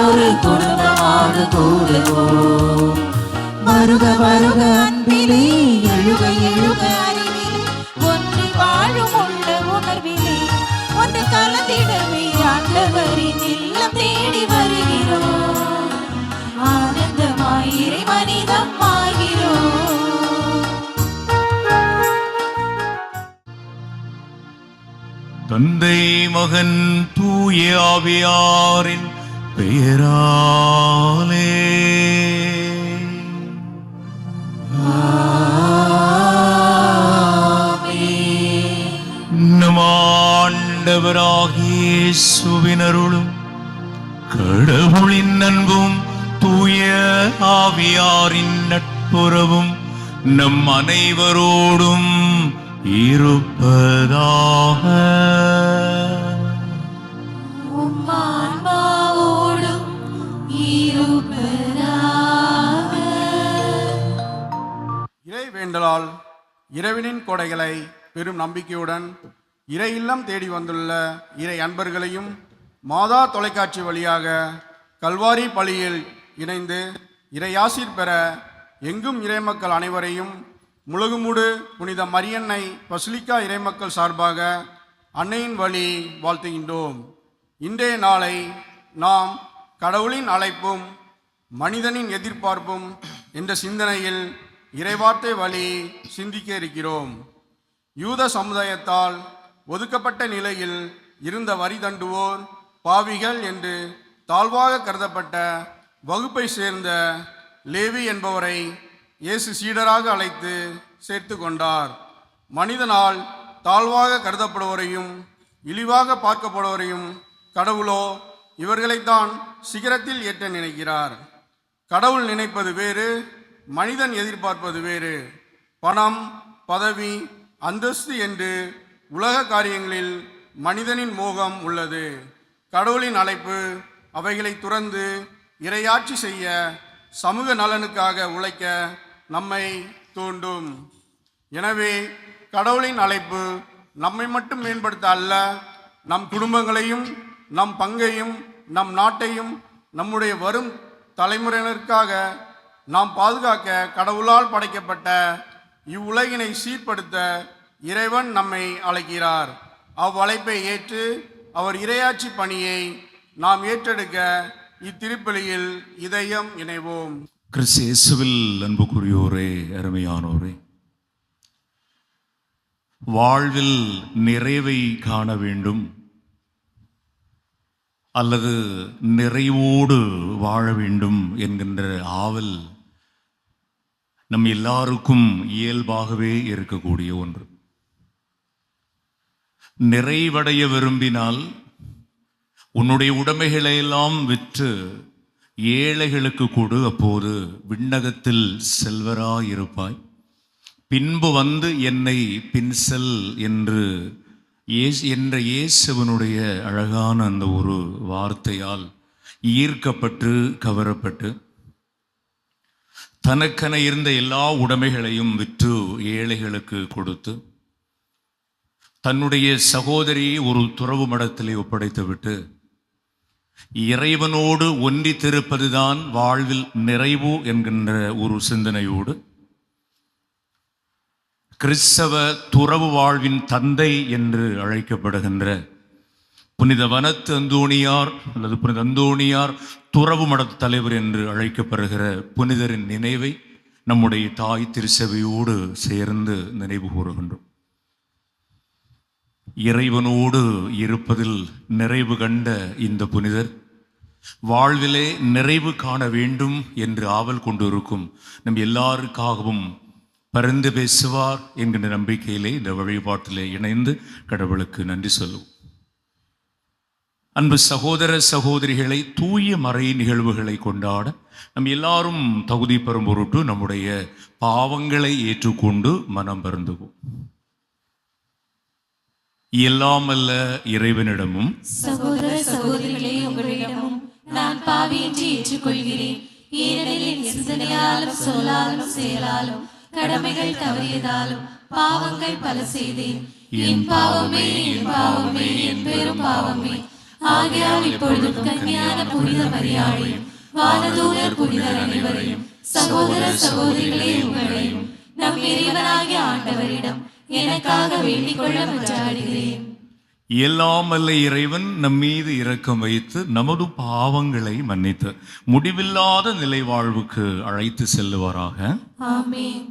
ஒரு குடும்பமாக கூடுவோம். வருக வருக அன்பிலே, எழுக எழுக அறிவிலே, ஒன்றி வாழும் உள்ள உணர்விலே ஒன்று கலந்திடவே ஆண்டவரின் இல்லம் தேடி வருகிறோம். ஆனந்தமாய் இறைமனிதம் ஆகிறோம். தந்தை மகன் தூய ஆவியாரின் பெயராலே நம் ஆண்டவராகிய இயேசுவின் அருளும் கடவுளின் அன்பும் தூய ஆவியாரின் நட்புறவும் நம் அனைவரோடும் இருப்பதாக. ஆன்மாவோடும் இருப்பதாக. இறை வேண்டலால் இறைவனின் கொடைகளை பெரும் நம்பிக்கையுடன் இறை இல்லம் தேடி வந்துள்ள இறை அன்பர்களையும் மாதா தொலைக்காட்சி வழியாக கல்வாரி பலியில் இணைந்து இறையாசீர் பெற எங்கும் இறைமக்கள் அனைவரையும் முழுகுமுடு புனித மரியன்னை பசிலிக்கா இறைமக்கள் சார்பாக அன்னையின் வழி வாழ்த்துகின்றோம். இன்றைய நாளை நாம் கடவுளின் அழைப்பும் மனிதனின் எதிர்பார்ப்பும் என்ற சிந்தனையில் இறைவார்த்தை வழி சிந்திக்க இருக்கிறோம். யூத சமுதாயத்தால் ஒதுக்கப்பட்ட நிலையில் இருந்த வரி தண்டுவோர், பாவிகள் என்று தாழ்வாக கருதப்பட்ட வகுப்பை சேர்ந்த லேவி என்பவரை இயேசு சீடராக அழைத்து சேர்த்து கொண்டார். மனிதனால் தாழ்வாக கருதப்படுவோரையும் இழிவாக பார்க்கப்படுவோரையும் கடவுளோ இவர்களைத்தான் சிகரத்தில் ஏற்ற நினைக்கிறார். கடவுள் நினைப்பது வேறு, மனிதன் எதிர்பார்ப்பது வேறு. பணம், பதவி, அந்தஸ்து என்று உலக காரியங்களில் மனிதனின் மோகம் உள்ளது. கடவுளின் அழைப்பு அவைகளை துறந்து இறையாட்சி செய்ய, சமூக நலனுக்காக உழைக்க நம்மை தூண்டும். எனவே கடவுளின் அழைப்பு நம்மை மட்டும் மேம்படுத்த அல்ல, நம் குடும்பங்களையும் நம் பங்கையும் நம் நாட்டையும் நம்முடைய வரும் தலைமுறையினருக்காக நாம் பாதுகாக்க கடவுளால் படைக்கப்பட்ட இவ்வுலகினை சீர்படுத்த இறைவன் நம்மை அழைக்கிறார். அவ்வழைப்பை ஏற்று அவர் இறையாட்சி பணியை நாம் ஏற்றெடுக்க இத்திருப்பலியில் இதயம் இணைவோம். கிறிஸ்து இயேசுவில் அன்புக்குரியோரே, அருமையானோரே, வாழ்வில் நிறைவை காண வேண்டும் அல்லது நிறைவோடு வாழ வேண்டும் என்கின்ற ஆவல் நம் எல்லாருக்கும் இயல்பாகவே இருக்கக்கூடிய ஒன்று. நிறைவடைய விரும்பினால் உன்னுடைய உடைமைகளை எல்லாம் விற்று ஏழைகளுக்கு கொடு, அப்போது விண்ணகத்தில் செல்வராயிருப்பாய். பின்பு வந்து என்னை பின் செல் என்று என்ற இயேசுவனுடைய அழகான அந்த ஒரு வார்த்தையால் ஈர்க்கப்பட்டு கவரப்பட்டு தனக்கென இருந்த எல்லா உடைமைகளையும் விற்று ஏழைகளுக்கு கொடுத்து தன்னுடைய சகோதரியை ஒரு துறவு மடத்திலே ஒப்படைத்துவிட்டு இறைவனோடு ஒன்றித்திருப்பதுதான் வாழ்வில் நிறைவு என்கின்ற ஒரு சிந்தனையோடு கிறிஸ்தவ துறவு வாழ்வின் தந்தை என்று அழைக்கப்படுகின்ற புனித வனத்து அந்தோணியார் அல்லது புனித அந்தோணியார் துறவு மடத்து தலைவர் என்று அழைக்கப்படுகிற புனிதரின் நினைவை நம்முடைய தாய் திருச்சபையோடு சேர்ந்து நினைவு கூறுகின்றோம். இறைவனோடு இருப்பதில் நிறைவு கண்ட இந்த புனிதர் வாழ்விலே நிறைவு காண வேண்டும் என்று ஆவல் கொண்டிருக்கும் நம் எல்லாருக்காகவும் பரிந்து பேசுவார் என்கின்ற நம்பிக்கையிலே இந்த வழிபாட்டிலே இணைந்து கடவுளுக்கு நன்றி சொல்லுவோம். அன்பு சகோதர சகோதரிகளை, தூய மறை நிகழ்வுகளை கொண்டாட நம் எல்லாரும் தகுதி பெறும் பொருட்டு நம்முடைய பாவங்களை ஏற்றுக்கொண்டு மனம் வருந்துவோம். எல்லாம் அல்ல இறைவனிடமும் சகோதர சகோதரிகளே, உங்களிடமும் நான் பாவி என்று ஏற்றுக்கொள்கிறேன். ஏனெனில் என் சிந்தனையாலும் சொல்லாலும் செயலாலும் கடமைகள் தவறியதாலும் பாவங்கள் பல செய்தேன். என் பாவமே, என் பாவமே, என் பெரும் பாவமே. ஆகையால் இப்பொழுதும் கன்னியான புனித மரியாதையும் வானதூதர் புனிதர் அனைவரையும் சகோதர சகோதரிகளே உங்களையும் நம் இறைவனாகிய ஆண்டவரிடம் எனக்காக வேண்டிக் கொள்ள மன்றாடுகிறேன். எல்லாம் வல்ல இறைவன் நம் மீது இரக்கம் வைத்து நமது பாவங்களை மன்னித்து முடிவில்லாத நிலை வாழ்வுக்கு அழைத்து செல்லுவாராக. ஆமென்.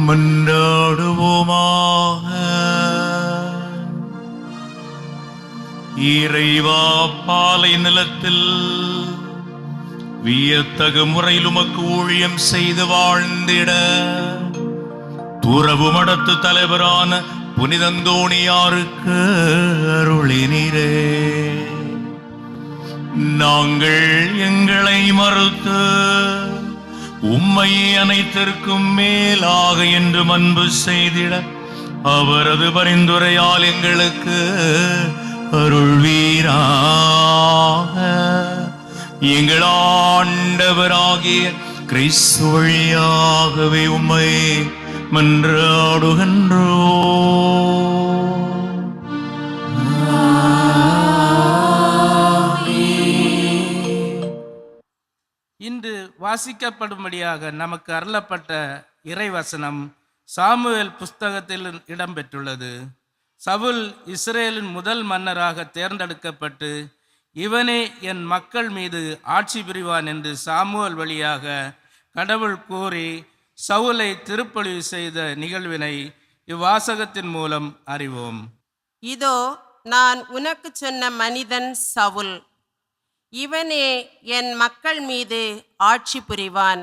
மன்றாடுவோமாக. இறைவா, பாலை நிலத்தில் வியத்தகு முறையில் உமக்கு ஊழியம் செய்து வாழ்ந்திட துறவு மடத்து தலைவரான புனித அந்தோணியாருக்கு அருளினீரே. நாங்கள் எங்களை மறுத்து உம்மை அனைத்திற்கும் மேலாக என்று அன்பு செய்திட அவரது பரிந்துரையால் எங்களுக்கு அருள்வீராக. எங்கள் ஆண்டவராகிய கிறிஸ்து வழியாகவே உம்மை மன்றாடுகின்றோம். இன்று வாசிக்கப்படும்படியாக நமக்கு அருளப்பட்ட இறைவசனம் சாமுவேல் புஸ்தகத்தில் இடம்பெற்றுள்ளது. சவுல் இஸ்ரேலின் முதல் மன்னராக தேர்ந்தெடுக்கப்பட்டு இவனே என் மக்கள் மீது ஆட்சி புரிவான் என்று சாமுவேல் வழியாக கடவுள் கூறி சவுலை திருப்பொழிவு செய்த நிகழ்வினை இவ்வாசகத்தின் மூலம் அறிவோம். இதோ நான் உனக்கு சொன்ன மனிதன் சவுல், இவனே என் மக்கள் மீது ஆட்சி புரிவான்.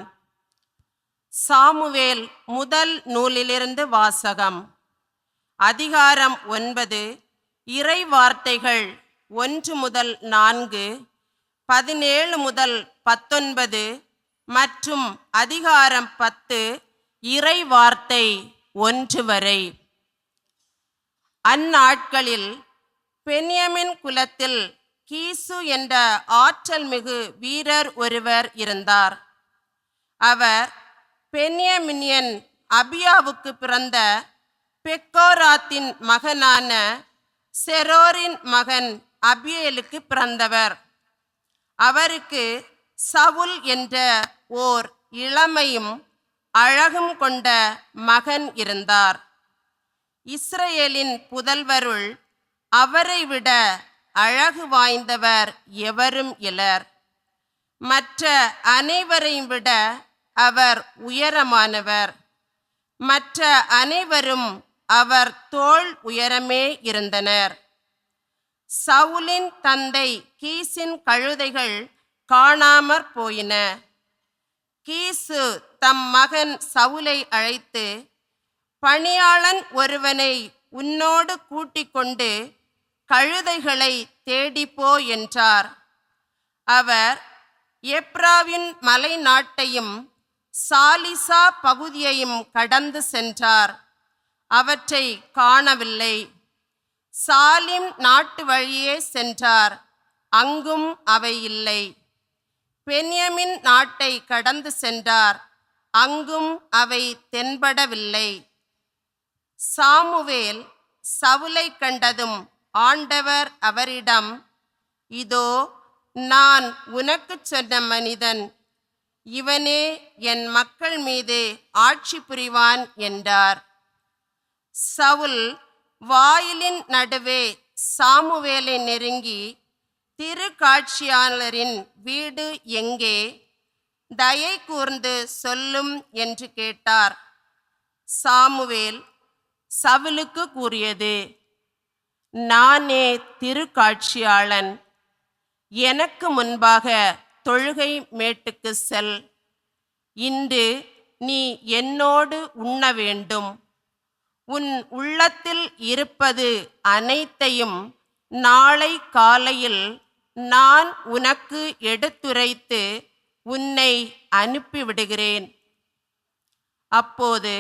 சாமுவேல் முதல் நூலிலிருந்து வாசகம். அதிகாரம் 9, இறை வார்த்தைகள் 1 முதல் 4, 17 முதல் 19 மற்றும் அதிகாரம் 10 இறை வார்த்தை 1 வரை. அந்நாட்களில் பென்யமின் குலத்தில் கீசு என்ற ஆற்றல் மிகு வீரர் ஒருவர் இருந்தார். அவர் பென்யமினியன் அபியாவுக்கு பிறந்த பெக்கோராத்தின் மகனான செரோரின் மகன் அபியேலுக்கு பிறந்தவர். அவருக்கு சவுல் என்ற ஓர் இளமையும் அழகும் கொண்ட மகன் இருந்தார். இஸ்ரேலின் புதல்வருள் அவரை விட அழகு வாய்ந்தவர் எவரும் இலர். மற்ற அனைவரையும் விட அவர் உயரமானவர். மற்ற அனைவரும் அவர் தோள் உயரமே இருந்தனர். சவுலின் தந்தை கீசின் கழுதைகள் காணாமற் போயின. கீசு தம் மகன் சவுலை அழைத்து, பணியாளன் ஒருவனை உன்னோடு கூட்டிக் கொண்டு கழுதைகளை தேடிப்போ என்றார். அவர் எப்ராவின் மலை நாட்டையும் சாலிசா பகுதியையும் கடந்து சென்றார். அவற்றை காணவில்லை. சாலிம் நாட்டு வழியே சென்றார். அங்கும் அவை இல்லை. பென்யமின் நாட்டை கடந்து சென்றார். அங்கும் அவை தென்படவில்லை. சாமுவேல் சவுலை கண்டதும் ஆண்டவர் அவரிடம், இதோ நான் உனக்கு சொன்ன மனிதன், இவனே என் மக்கள் மீது ஆட்சி புரிவான் என்றார். சவுல் வாயிலின் நடுவே சாமுவேலை நெருங்கி, திருக்காட்சியாளரின் வீடு எங்கே? தயை கூர்ந்து சொல்லும் என்று கேட்டார். சாமுவேல் சவுலுக்கு கூறியது, நானே திருக்காட்சியாளன். எனக்கு முன்பாக தொழுகை மேட்டுக்கு செல். இன்று நீ என்னோடு உண்ண வேண்டும். உன் உள்ளத்தில் இருப்பது அனைத்தையும் நாளை காலையில் நான் உனக்கு எடுத்துரைத்து உன்னை அனுப்பிவிடுகிறேன். அப்போது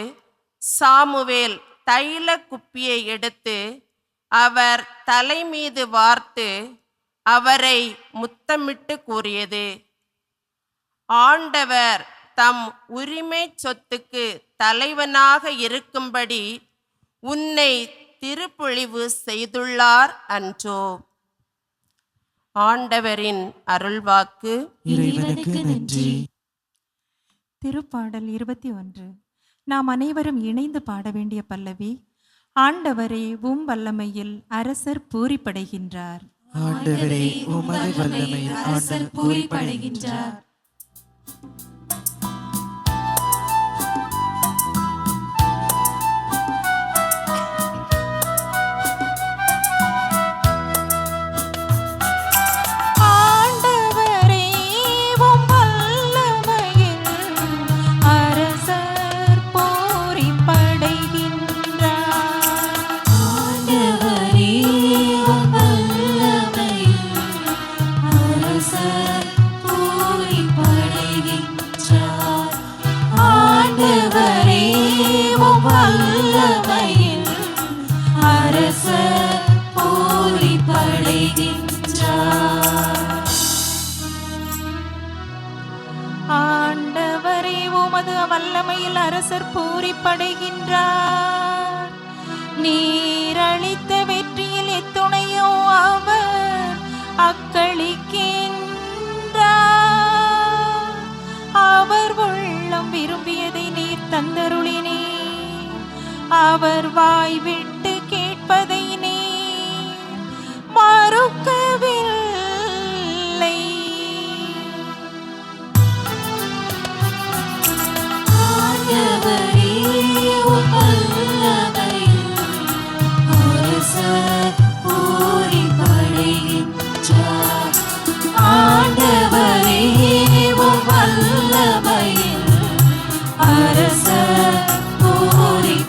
சாமுவேல் தைல குப்பியை எடுத்து அவர் தலை மீது வார்த்து அவரை முத்தமிட்டு கூறியது, ஆண்டவர் தம் உரிமை சொத்துக்கு தலைவனாக இருக்கும்படி உன்னை திருப்பொழிவு செய்துள்ளார் அன்றோ. ஆண்டவரின் அருள்வாக்கு. இறைவனுக்கு நன்றி. திருப்பாடல் 21. நாம் அனைவரும் இணைந்து பாட வேண்டிய பல்லவி. ஆண்டவரே உம் வல்லமையில் அரசர் பூரிப்படைகின்றார். ஆண்டவரே உமது வல்லமையில் அரசர் பூரிப்படைகின்றார். ஆண்டவரே உமது வல்லமையில் அரசர் பூரிப்படைகின்றார். நீர் அளித்த வெற்றியில் எத்துணையோ அவர் அக்களிக்கின்றார். அவர் உள்ளம் விரும்பியதை நீர் தந்தருளினீர். அவர் வாய் விட்டு கேட்பதை நீர் மறுக்கவில்லை. ஆண்டவரே உம் வல்லமையில் அரசர் பூரிப்படைகின்றார். ஆண்டவரே உம் வல்லமையில் அரசர் பூரிப்படைகின்றார்.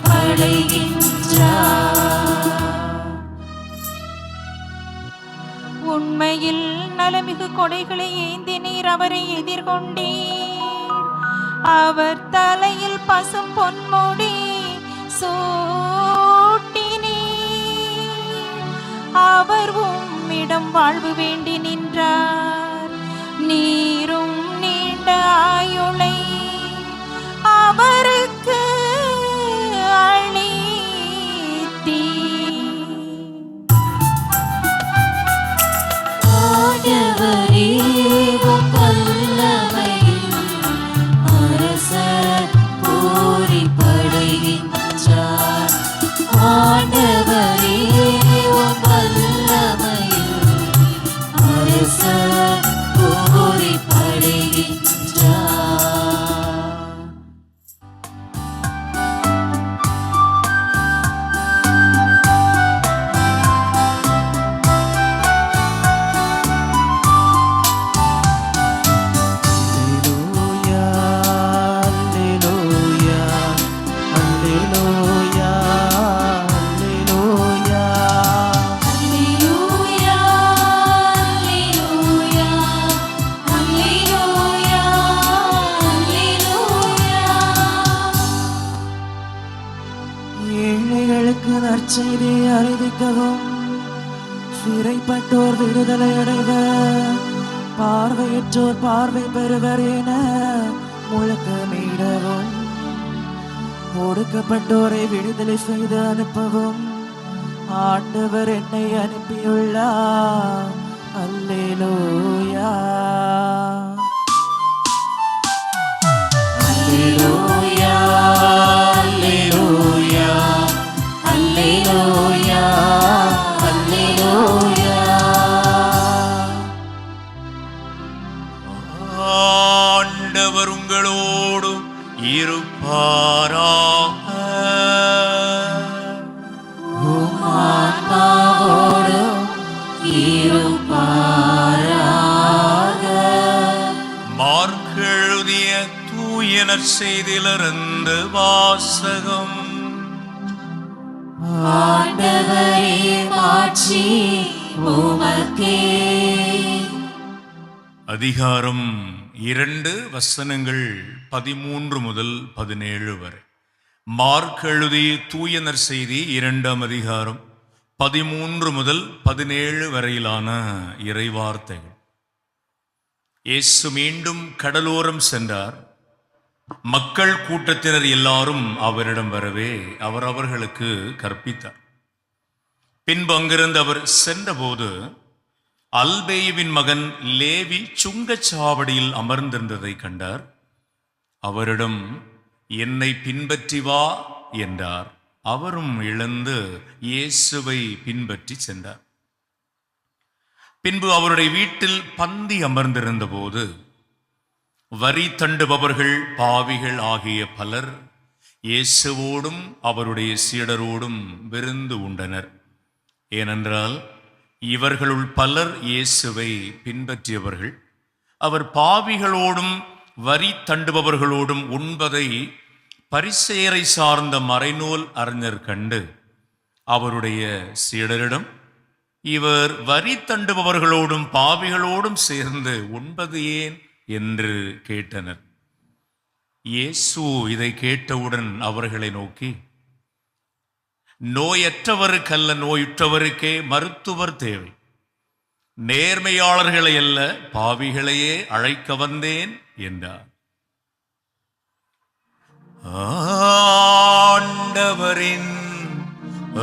உண்மையில் நலமிகு கொடைகளை ஏந்தி நீர் அவரை எதிர்கொண்டீர். அவர் தலையில் பசும் பொன்முடி சூட்டினீர். அவர் உம்மிடம் வாழ்வு வேண்டி நின்றார். நீரும் நீண்ட ஆயுளை அவருக்கு அளித்தீர். ஆண்டவரே உம் வல்லமையில் அரசர் பூரிப்படைகின்றார். ஆண்டவரே உம் வல்லமையில் அரசர் பூரிப்படைகின்றார். அல்லேலூயா, அல்லேலூயா, அல்லேலூயா, அல்லேலூயா. ஏழைகளுக்கு நற்செய்தி அறிவிக்கவும், சிறைப்பட்டோர் விடுதலை அடைவர், பார்வையற்றோர் பார்வை பெறுவர் என முழக்கமிடவும், ஒடுக்கப்பட்டோரை விடுதலை செய்து அனுப்பவும் ஆண்டவர் என்னை அனுப்பியுள்ளார். அல்லேலூயா, அல்லேலூயா, அல்லேலூயா, அல்லேலூயா, அல்லேலூயா. நற்செய்தியிலிருந்து வாசகம். ஆண்டவரே மாட்சி உமக்கே. அதிகாரம் 2 வசனங்கள் 13 முதல் 17 வரை. மார்க் எழுதிய தூய நற்செய்தி 2ஆம் அதிகாரம் 13 முதல் 17 வரையிலான இறைவார்த்தைகள். இயேசு மீண்டும் கடலோரம் சென்றார். மக்கள் கூட்டத்தினர் எல்லாரும் அவரிடம் வரவே அவர் அவர்களுக்கு கற்பித்தார். பின்பு அங்கிருந்து அவர் சென்றபோது அல்பேயுவின் மகன் லேவி சுங்கச்சாவடியில் அமர்ந்திருந்ததை கண்டார். அவரிடம் என்னை பின்பற்றி வா என்றார். அவரும் எழுந்து இயேசுவை பின்பற்றி சென்றார். பின்பு அவருடைய வீட்டில் பந்தி அமர்ந்திருந்த போது வரி தண்டுபவர்கள் பாவிகள் ஆகிய பலர் இயேசுவோடும் அவருடைய சீடரோடும் விருந்து உண்டனர். ஏனென்றால் இவர்களுள் பலர் இயேசுவை பின்பற்றியவர்கள். அவர் பாவிகளோடும் வரி தண்டுபவர்களோடும் உண்பதை பரிசேயரை சார்ந்த மறைநூல் அறிஞர் கண்டு அவருடைய சீடரிடம், இவர் வரி தண்டுபவர்களோடும் பாவிகளோடும் சேர்ந்து உண்பது ஏன் என்று கேட்டனர். இயேசு இதை கேட்டவுடன் அவர்களை நோக்கி, நோயற்றவருக்கல்ல நோயுற்றவருக்கே மருத்துவர் தேவை. நேர்மையாளர்களை அல்ல பாவிகளையே அழைக்க வந்தேன் என்றார். ஆண்டவரின்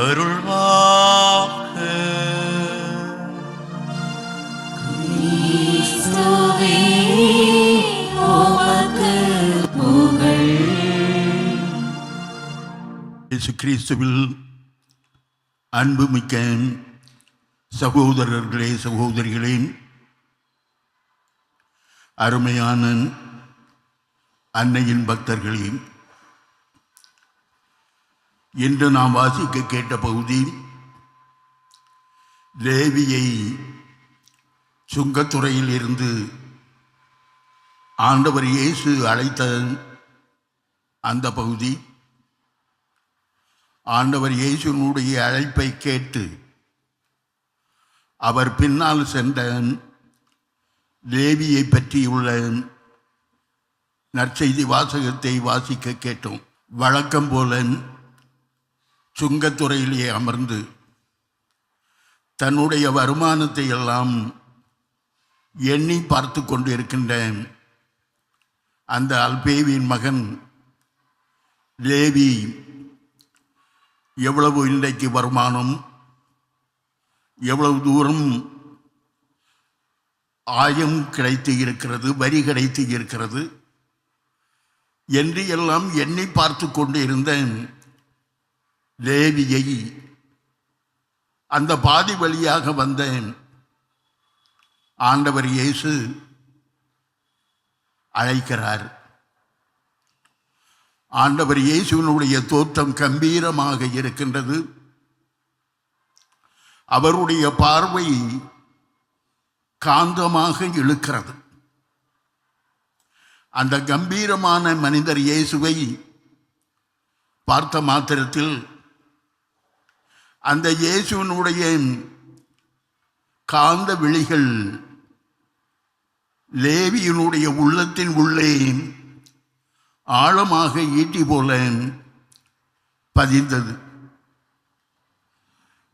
அருள்வாக்கு. கிறிஸ்துவே உமக்கு புகழ். இயேசு கிறிஸ்துவில் அன்புமிக்க சகோதரர்களே, சகோதரிகளே, அருமையான அன்னையின் பக்தர்களே, இன்று நாம் வாசிக்க கேட்ட பகுதி லேவியை சுங்கத்துறையில் இருந்து ஆண்டவர் இயேசு அழைத்த அந்த பகுதி. ஆண்டவர் இயேசுனுடைய அழைப்பை கேட்டு அவர் பின்னால் சென்ற லேவியை பற்றியுள்ள நற்செய்தி வாசகத்தை வாசிக்க கேட்டோம். வழக்கம் போல சுங்கத்துறையிலே அமர்ந்து தன்னுடைய வருமானத்தை எல்லாம் எண்ணி பார்த்து கொண்டு இருக்கின்ற அந்த அல்பேவின் மகன் லேவி எவ்வளவு இன்றைக்கு வருமானம், எவ்வளவு தூரம் ஆயம் கிடைத்து இருக்கிறது, வரி கிடைத்து இருக்கிறது என்று எல்லாம் எண்ணி பார்த்து கொண்டு இருந்த லேவியை அந்த பாதி வழியாக வந்த ஆண்டவர் இயேசு அழைக்கிறார். ஆண்டவர் இயேசுவினுடைய தோற்றம் கம்பீரமாக இருக்கின்றது. அவருடைய பார்வை காந்தமாக இழுக்கிறது. அந்த கம்பீரமான மனிதர் இயேசுவை பார்த்த மாத்திரத்தில் அந்த இயேசுவினுடைய காந்த விழிகள் லேவியினுடைய உள்ளத்தின் உள்ளே ஆழமாக ஈட்டி போல பதிந்தது.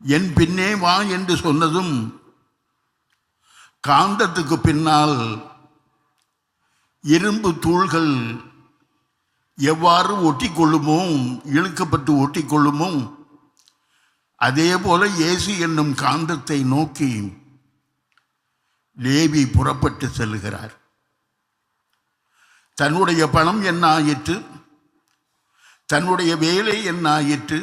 என் பின்னே வா என்று சொன்னதும் காந்தத்துக்கு பின்னால் இரும்பு தூள்கள் எவ்வாறு ஒட்டிக்கொள்ளுமோ, இழுக்கப்பட்டு ஒட்டிக்கொள்ளுமோ, அதே போல இயேசு என்னும் காந்தத்தை நோக்கி லேவி புறப்பட்டு செல்கிறார். தன்னுடைய பணம் என்ன ஆயிற்று, தன்னுடைய வேலை என்ன ஆயிற்று,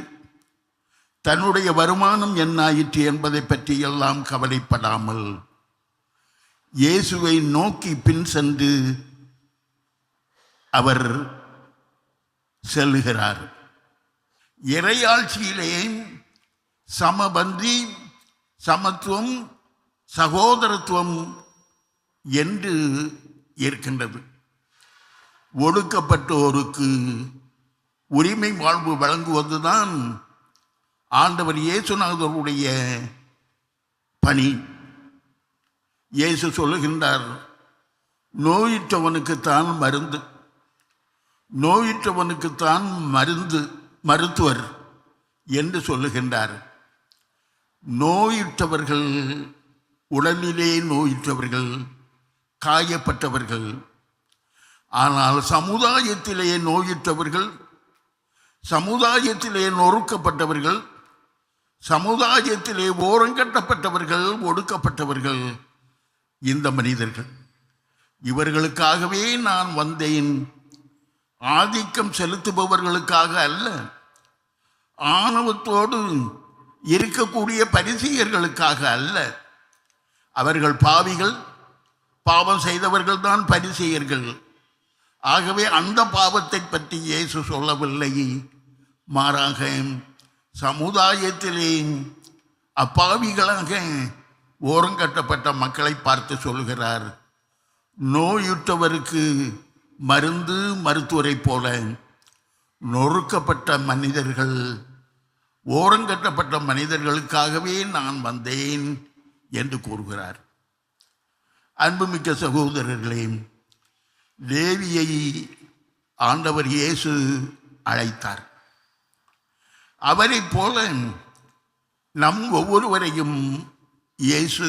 தன்னுடைய வருமானம் என்ன ஆயிற்று என்பதை பற்றி எல்லாம் கவலைப்படாமல் இயேசுவை நோக்கி பின் சென்று அவர் செல்லுகிறார். இறையாட்சியிலே சமபந்தி, சமத்துவம், சகோதரத்துவம் என்று இருக்கின்றது. ஒடுக்கப்பட்டோருக்கு உரிமை வாழ்வு வழங்குவதுதான் ஆண்டவர் இயேசுநாதருடைய பணி. இயேசு சொல்லுகின்றார், நோயுற்றவனுக்குத்தான் மருந்து, நோயுற்றவனுக்குத்தான் மருத்துவர் என்று சொல்லுகின்றார். நோயுற்றவர்கள், உடலிலே நோயுற்றவர்கள், காயப்பட்டவர்கள். ஆனால் சமுதாயத்திலே நோயுற்றவர்கள், சமுதாயத்திலே நொறுக்கப்பட்டவர்கள், சமுதாயத்திலே ஓரங்கட்டப்பட்டவர்கள், ஒடுக்கப்பட்டவர்கள் இந்த மனிதர்கள். இவர்களுக்காகவே நான் வந்தேன். ஆதிக்கம் செலுத்துபவர்களுக்காக அல்ல, ஆணவத்தோடு இருக்கக்கூடிய பரிசேயர்களுக்காக அல்ல. அவர்கள் பாவிகள், பாவம் செய்தவர்கள் தான் பரிசேயர்கள். ஆகவே அந்த பாவத்தை பற்றி இயேசு சொல்லவில்லை. மாறாக சமுதாயத்திலே அப்பாவிகளாக ஓரங்கட்டப்பட்ட மக்களை பார்த்து சொல்கிறார், நோயுற்றவருக்கு மருந்து மருத்துவரை போல நொறுக்கப்பட்ட மனிதர்கள், ஓரங்கட்டப்பட்ட மனிதர்களுக்காகவே நான் வந்தேன் என்று கூறுகிறார். அன்புமிக்க சகோதரர்களே, லேவியை ஆண்டவர் இயேசு அழைத்தார். அவரை போல நம் ஒவ்வொருவரையும் இயேசு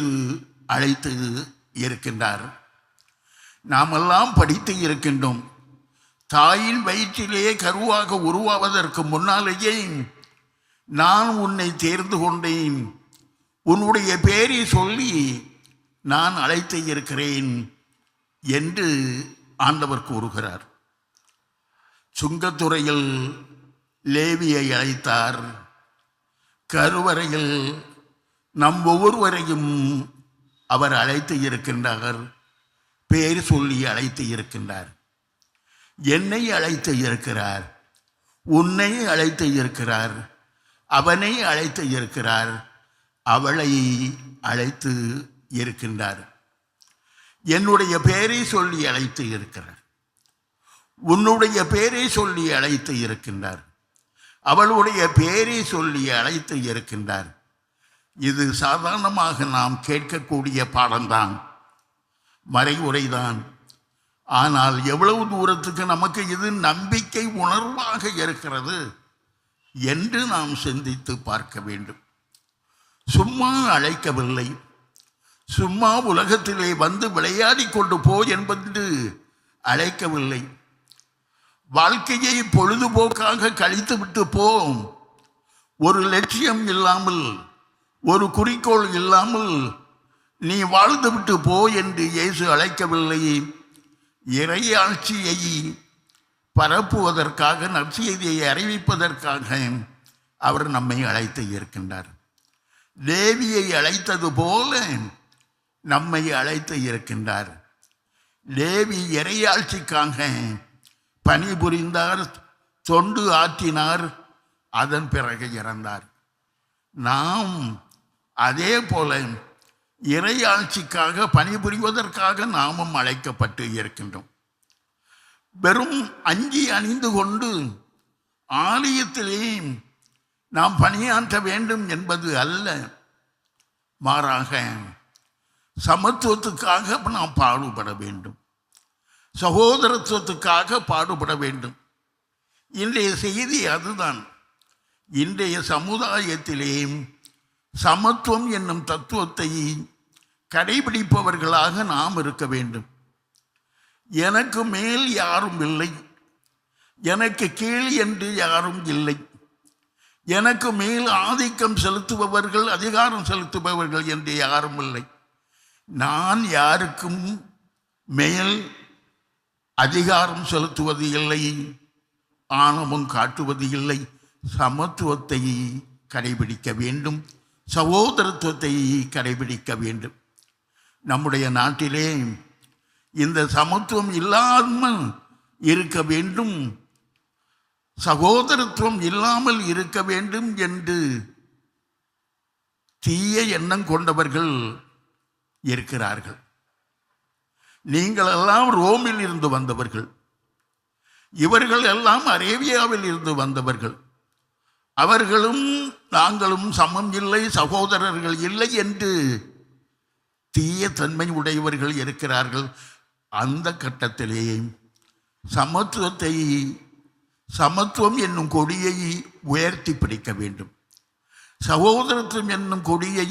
அழைத்து இருக்கின்றார். நாமெல்லாம் படித்து இருக்கின்றோம். தாயின் வயிற்றிலே கருவாக உருவாவதற்கு முன்னாலேயே நான் உன்னை தேர்ந்து கொண்டேன், உன்னுடைய பேரை சொல்லி நான் அழைத்து இருக்கிறேன் என்று ஆண்டவர் கூறுகிறார். சுங்கத்துறையில் லேவியை அழைத்தார். கருவறையில் நம் ஒவ்வொருவரையும் அவர் அழைத்து இருக்கின்றார். பேர் சொல்லி அழைத்து இருக்கின்றார். என்னை அழைத்து இருக்கிறார், உன்னை அழைத்து இருக்கிறார், அவனை அழைத்து இருக்கிறார், அவளை அழைத்து இருக்கின்றார். என்னுடைய பேரை சொல்லி அழைத்து இருக்கிறார், உன்னுடைய பேரை சொல்லி அழைத்து இருக்கின்றார், அவளுடைய பேரை சொல்லி அழைத்து இருக்கின்றார். இது சாதாரணமாக நாம் கேட்கக்கூடிய பாடம்தான், மறைவுரைதான். ஆனால் எவ்வளவு தூரத்துக்கு நமக்கு இது நம்பிக்கை உணர்வாக இருக்கிறது என்று நாம் சிந்தித்து பார்க்க வேண்டும். சும்மா அழைக்கவில்லை, சும்மா உலகத்திலே வந்து விளையாடி கொண்டு போ என்பது அழைக்கவில்லை. வாழ்க்கையை பொழுதுபோக்காக கழித்து விட்டு போம், ஒரு லட்சியம் இல்லாமல், ஒரு குறிக்கோள் இல்லாமல் நீ வாழ்ந்து விட்டு போ என்று இயேசு அழைக்கவில்லை. இறையாட்சியை பரப்புவதற்காக, நற்செய்தியை அறிவிப்பதற்காக அவர் நம்மை அழைத்து இருக்கின்றார். லேவியை அழைத்தது போல நம்மை அழைத்து இருக்கின்றார். லேவி இறையாட்சிக்காக பணிபுரிந்தார், தொண்டு ஆற்றினார், அதன் பிறகு இறந்தார். நாம் அதே போல இறையாட்சிக்காக பணிபுரிவதற்காக நாமும் அழைக்கப்பட்டு இருக்கின்றோம். வெறும் அங்கி அணிந்து கொண்டு ஆலயத்திலே நாம் பணியாற்ற வேண்டும் என்பது அல்ல, மாறாக சமத்துவத்துக்காக நாம் பாடுபட வேண்டும், சகோதரத்துவத்துக்காக பாடுபட வேண்டும். இன்றைய செய்தி அதுதான். இன்றைய சமுதாயத்திலே சமத்துவம் என்னும் தத்துவத்தை கடைபிடிப்பவர்களாக நாம் இருக்க வேண்டும். எனக்கு மேல் யாரும் இல்லை, எனக்கு கீழ் என்று யாரும் இல்லை, எனக்கு மேல் ஆதிக்கம் செலுத்துபவர்கள், அதிகாரம் செலுத்துபவர்கள் என்று யாரும் இல்லை. நான் யாருக்கும் மேல் அதிகாரம் செலுத்துவது இல்லை, ஆணவம் காட்டுவது இல்லை. சமத்துவத்தை கடைபிடிக்க வேண்டும், சகோதரத்துவத்தை கடைபிடிக்க வேண்டும். நம்முடைய நாட்டிலே இந்த சமத்துவம் இல்லாமல் இருக்க வேண்டும், சகோதரத்துவம் இல்லாமல் இருக்க வேண்டும் என்று தீய எண்ணம் கொண்டவர்கள் இருக்கிறார்கள். நீங்கள் எல்லாம் ரோமில் இருந்து வந்தவர்கள், இவர்கள் எல்லாம் அரேபியாவில் இருந்து வந்தவர்கள். அவர்களும் நாங்களும் சமம் இல்லை, சகோதரர்கள் இல்லை என்று தீய தன்மை உடையவர்கள் இருக்கிறார்கள். அந்த கட்டத்திலே சமத்துவம் என்னும் கொடியை உயர்த்தி பிடிக்க வேண்டும். சகோதரத்துவம் என்னும் கொடியை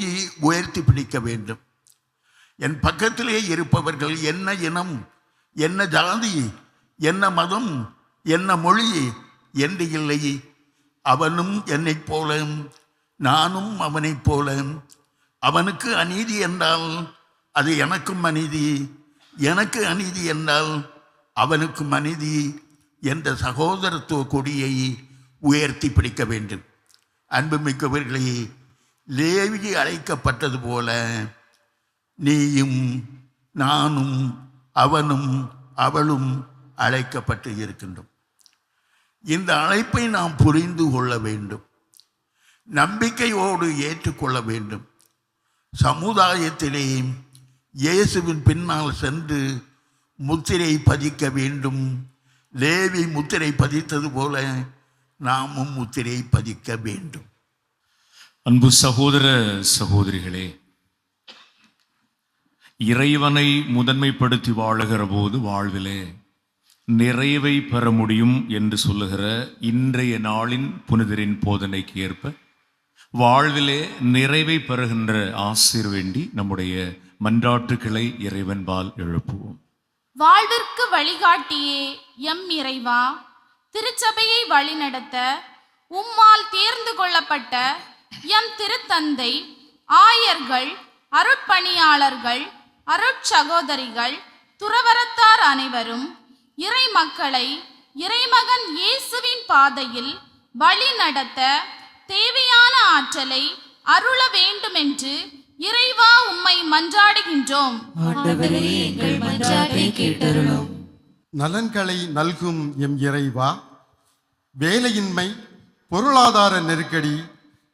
உயர்த்தி பிடிக்க வேண்டும். என் பக்கத்திலே இருப்பவர்கள் என்ன இனம், என்ன ஜாதி, என்ன மதம், என்ன மொழி என்று இல்லை. அவனும் என்னைப் போல, நானும் அவனைப் போல. அவனுக்கு அநீதி என்றால் அது எனக்கும் அநீதி, எனக்கு அநீதி என்றால் அவனுக்கும் அநீதி என்ற சகோதரத்துவ கொடியை உயர்த்தி பிடிக்க வேண்டும். அன்புமிக்கவர்களே, லேவி அழைக்கப்பட்டது போல நீயும் நானும் அவனும் அவளும் அழைக்கப்பட்டு இருக்கின்றோம். இந்த அழைப்பை நாம் புரிந்து கொள்ள வேண்டும், நம்பிக்கையோடு ஏற்றுக்கொள்ள வேண்டும். சமுதாயத்திலே இயேசுவின் பின்னால் சென்று முத்திரை பதிக்க வேண்டும். லேவி முத்திரை பதித்தது போல நாமும் முத்திரை பதிக்க வேண்டும். அன்பு சகோதர சகோதரிகளே, இறைவனை முதன்மைப்படுத்தி வாழுகிற போது வாழ்விலே நிறைவை பெற முடியும் என்று சொல்லுகிற இன்றைய நாளின் புனிதரின் போதனைக்கு ஏற்ப வாழ்விலே நிறைவை பெறுகின்ற ஆசீர் வேண்டி நம்முடைய மன்றாட்டுக்களை இறைவன்பால் எழுப்புவோம். வாழ்விற்கு வழிகாட்டியே எம் இறைவா, திருச்சபையை வழிநடத்த உம்மால் தேர்ந்து கொள்ளப்பட்ட எம் திருத்தந்தை, ஆயர்கள், அருட்பணியாளர்கள், அருட்சகோதரிகள், துறவரத்தார் அனைவரும் இறை மக்களை இறைமகன் இயேசுவின் பாதையில் வழி நடத்த தேவையான ஆற்றலை அருள வேண்டுமென்று இறைவா உம்மை மன்றாடுகின்றோம். ஆண்டவரே, எங்கள் மன்றாட்டை கேட்டருளும். நலன்களை நல்கும் எம் இறைவா, வேலையின்மை, பொருளாதார நெருக்கடி,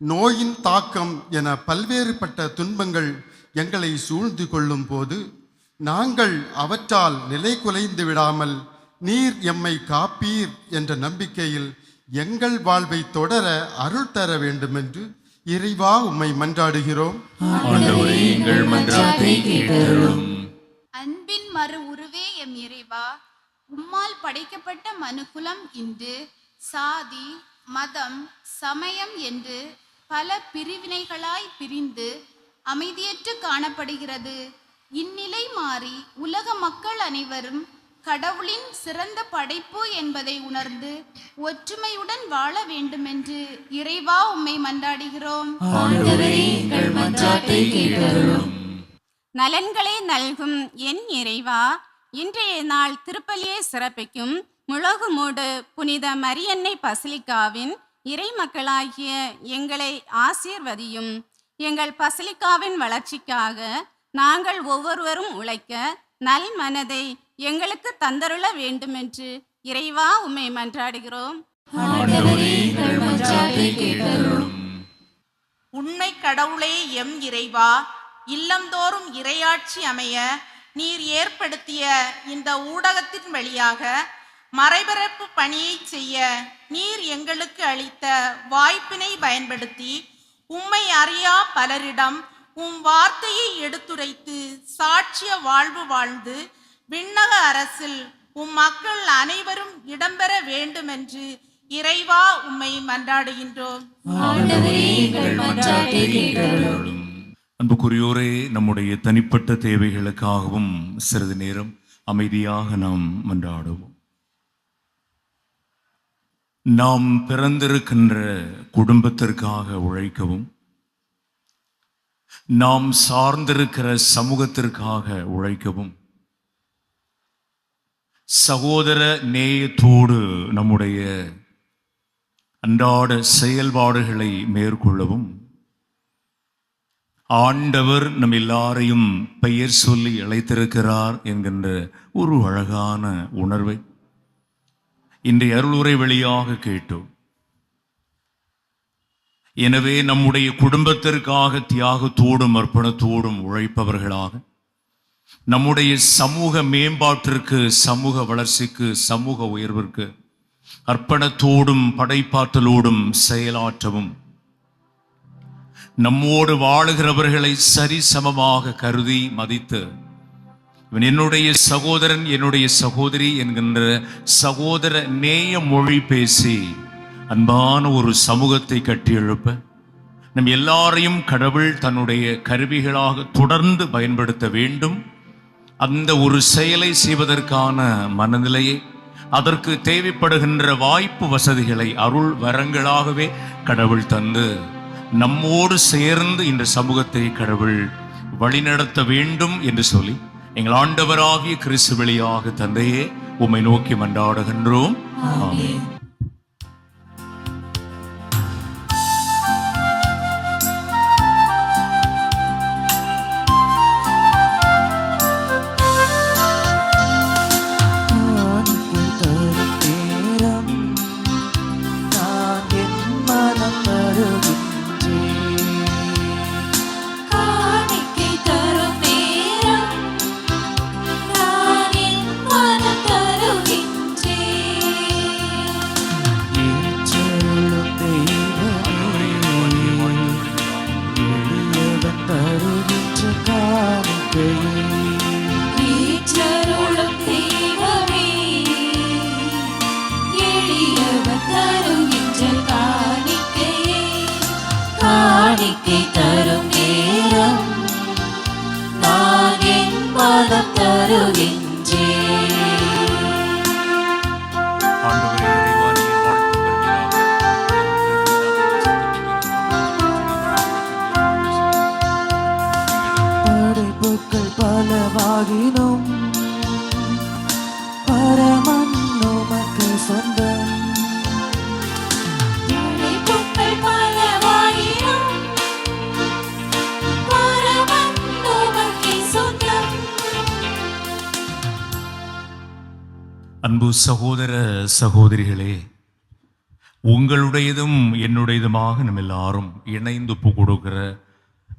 நோயின் தாக்கம் என பல்வேறுபட்ட துன்பங்கள் எங்களை சூழ்ந்து கொள்ளும் போது நாங்கள் அவற்றால் நிலை குலைந்து விடாமல் நீர் எம்மை காப்பீர் என்ற நம்பிக்கையில் எங்கள் வாழ்வை தொடர அருள் தர வேண்டுமென்று இறைவா உம்மை மன்றாடுகிறோம். ஆண்டவரே, எங்கள் மன்றாட்டை கேட்டருளும். அன்பின் மறு உருவே எம் இறைவா, உம்மால் படைக்கப்பட்ட மனுக்குலம் இன்று சாதி, மதம், சமயம் என்று பல பிரிவினைகளாய் பிரிந்து அமைதியற்று காணப்படுகிறது. இந்நிலை மாறி உலக மக்கள் அனைவரும் கடவுளின் சிறந்த படைப்பு என்பதை உணர்ந்து ஒற்றுமையுடன் வாழ வேண்டுமென்று இறைவா உம்மை மன்றாடுகிறோம். ஆண்டவரே, எங்கள் மன்றாட்டை கேட்டருளும். நலன்களை நல்கும் என் இறைவா, இன்றைய நாள் திருப்பலியை சிறப்பிக்கும் முழகுமூடு புனித மரியன்னை பசிலிக்காவின் இறை மக்களாகிய எங்களை ஆசீர்வதியும். எங்கள் பசிலிக்காவின் வளர்ச்சிக்காக நாங்கள் ஒவ்வொருவரும் உழைக்க நல் மனதை எங்களுக்கு தந்தருள வேண்டுமென்று இறைவா உம்மை மன்றாடுகிறோம். ஆண்டவரே, எங்கள் மன்றாட்டை கேட்டருளும். உண்மை கடவுளே எம் இறைவா, இல்லந்தோறும் இறையாட்சி அமைய நீர் ஏற்படுத்திய இந்த ஊடகத்தின் வழியாக மறைபரப்பு பணியை செய்ய நீர் எங்களுக்கு அளித்த வாய்ப்பினை பயன்படுத்தி உம்மை அறியா பலரிடம் உம் வார்த்தையை எடுத்துரைத்து சாட்சிய வாழ்வு வாழ்ந்து விண்ணக அரசில் உம் மக்கள் அனைவரும் இடம்பெற வேண்டுமென்று இறைவா உம்மை மன்றாடுகின்றோம். ஆண்டவரே, எங்கள் மன்றாட்டை கேட்டருளும். அன்புக்குரியோரே, நம்முடைய தனிப்பட்ட தேவைகளுக்காகவும் சிறிது நேரம் அமைதியாக நாம் மன்றாடுவோம். நாம் பிறந்திருக்கின்ற குடும்பத்திற்காக உழைக்கவும், நாம் சார்ந்திருக்கிற சமூகத்திற்காக உழைக்கவும், சகோதர நேயத்தோடு நம்முடைய அன்றாட செயல்பாடுகளை மேற்கொள்ளவும் ஆண்டவர் நம் எல்லாரையும் பெயர் சொல்லி அழைத்திருக்கிறார் என்கின்ற ஒரு அழகான உணர்வை இன்றைய அருளுரை வழியாக கேட்டோம். எனவே நம்முடைய குடும்பத்திற்காக தியாகத்தோடும் அர்ப்பணத்தோடும் உழைப்பவர்களாக, நம்முடைய சமூக மேம்பாட்டிற்கு, சமூக வளர்ச்சிக்கு, சமூக உயர்விற்கு அர்ப்பணத்தோடும் படைப்பாற்றலோடும் செயலாற்றவும், நம்மோடு வாழுகிறவர்களை சரிசமமாக கருதி மதித்து, இவன் என்னுடைய சகோதரன், என்னுடைய சகோதரி என்கின்ற சகோதர நேய மொழி பேசி அன்பான ஒரு சமூகத்தை கட்டியெழுப்ப, நம் எல்லாரையும் கடவுள் தன்னுடைய கருவிகளாக தொடர்ந்து பயன்படுத்த வேண்டும். அந்த ஒரு செயலை செய்வதற்கான மனநிலையை, அதற்கு தேவைப்படுகின்ற வாய்ப்பு வசதிகளை அருள் வரங்களாகவே கடவுள் தந்து நம்மோடு சேர்ந்து இந்த சமூகத்தை கடவுள் வழிநடத்த வேண்டும் என்று சொல்லி, எங்கள் ஆண்டவராகிய கிறிஸ்து வழியாக தந்தையே உம்மை நோக்கி மன்றாடுகின்றோம். ஆமென். காணிக்கை தரும் நேரம் நான் என் மனம் தருகின்றேன். ஆண்டவரே, இறைவா, நீர் வாழ்த்து படைப்புக்கள் பலவாகினும் பரமன் உமக்கு சொந்தம். அன்பு சகோதர சகோதரிகளே, உங்களுடையதும் என்னுடையதுமாக நம்ம எல்லாரும் இணைந்து ஒப்பு கொடுக்கிற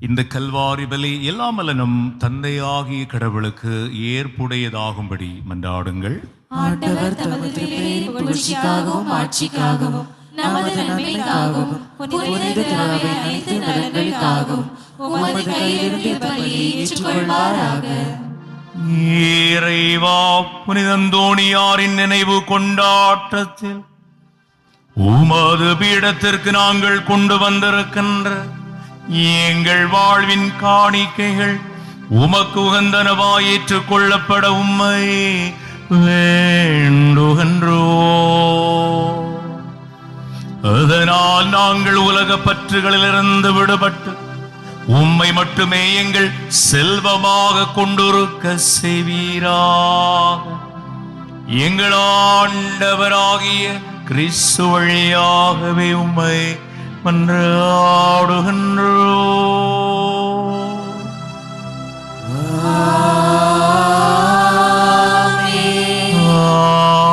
இந்த கல்வாரி பலி எல்லாம் அல்ல நம் தந்தையாகிய கடவுளுக்கு ஏற்புடையதாகும்படி மன்றாடுங்கள். ஆண்டவர் தமது திருப்பெயரின் புகழ்ச்சிக்காகவும் ஆட்சிக்காகவும் நமது நன்மைக்காகவும் புனித திருஅவையின் அனைத்து நலன்களுக்காகவும் உமது கையிலிருந்து பலியை ஏற்றுக்கொள்வாராக. இறைவா, புனித அந்தோணியாரின் நினைவு கொண்டாட்டத்தில் உமது பீடத்திற்கு நாங்கள் கொண்டு வந்திருக்கின்ற எங்கள் வாழ்வின் காணிக்கைகள் உமக்கு உகந்தனவாய் ஏற்றுக் கொள்ளப்பட உம்மை வேண்டுகின்றோ. அதனால் நாங்கள் உலக பற்றுகளிலிருந்து விடுபட்டு உம்மை மட்டுமே எங்கள் செல்வமாக கொண்டிருக்க செய்வீராக. எங்கள் ஆண்டவராகிய கிறிஸ்து வழியாகவே உம்மை மன்றாடுகின்றோம்.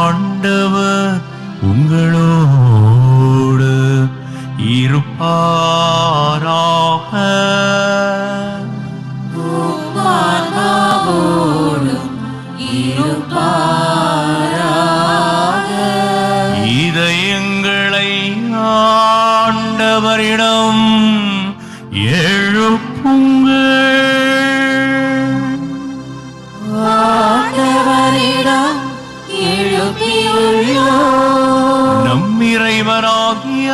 ஆண்டவர் உங்களோடு இருப்பாராக. இதயங்களை ஆண்டவரிடம் நம் இறைவனாகிய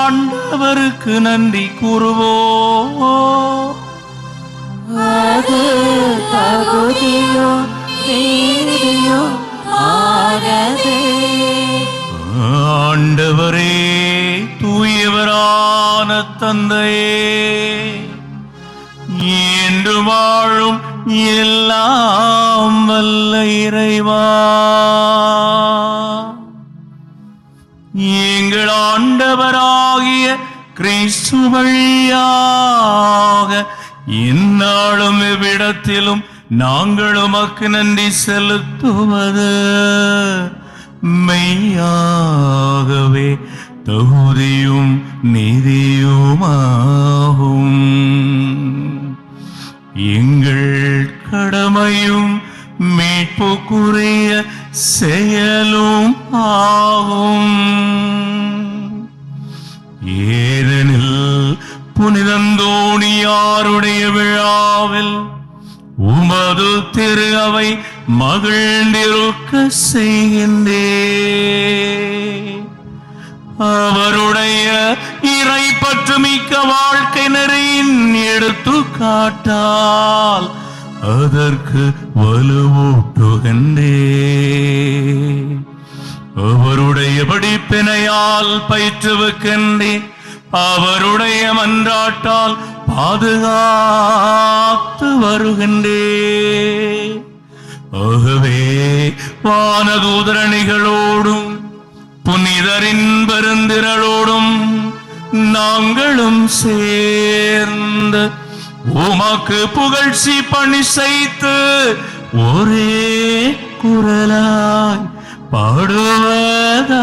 ஆண்டவருக்கு நன்றி கூறுவோம். அது தகுதியும் நீதியும் ஆனதே. ஆண்டவரே, தூயவரான தந்தையே, என்று வாழும் எல்லாம் வல்ல இறைவா, எங்கள் ஆண்டவராகிய கிறிஸ்து வழியாக இந்நாளும் இவ்விடத்திலும் நாங்கள் உமக்கு நன்றி செலுத்துவது மெய்யாகவே தகுதியும் நீதியுமாகும். எங்கள் கடமை கிருபையும் மீட்புக்குரிய செயலும் ஆகும். ஏனெனில் புனிதந்தோணியாருடைய விழாவில் உமது திரு அவை மகிழ்ந்திருக்க செய்கின்றேன். அவருடைய இறை பற்று மிக்க வாழ்க்கை நெறியின் எடுத்துக்காட்டால் அதற்கு வலுவூட்டுகின்றேன். அவருடைய படிப்பினையால் பயிற்றுவிக்கின்றேன். அவருடைய மன்றாட்டால் பாதுகாத்து வருகின்றேன். ஆகவே வானதூதரணிகளோடும் புனிதரின் பெருந்திரளோடும் நாங்களும் சேர்ந்து உமக்கு புகழ்ச்சி பணி செய்து ஒரே குரலாய் பாடுவதாவது.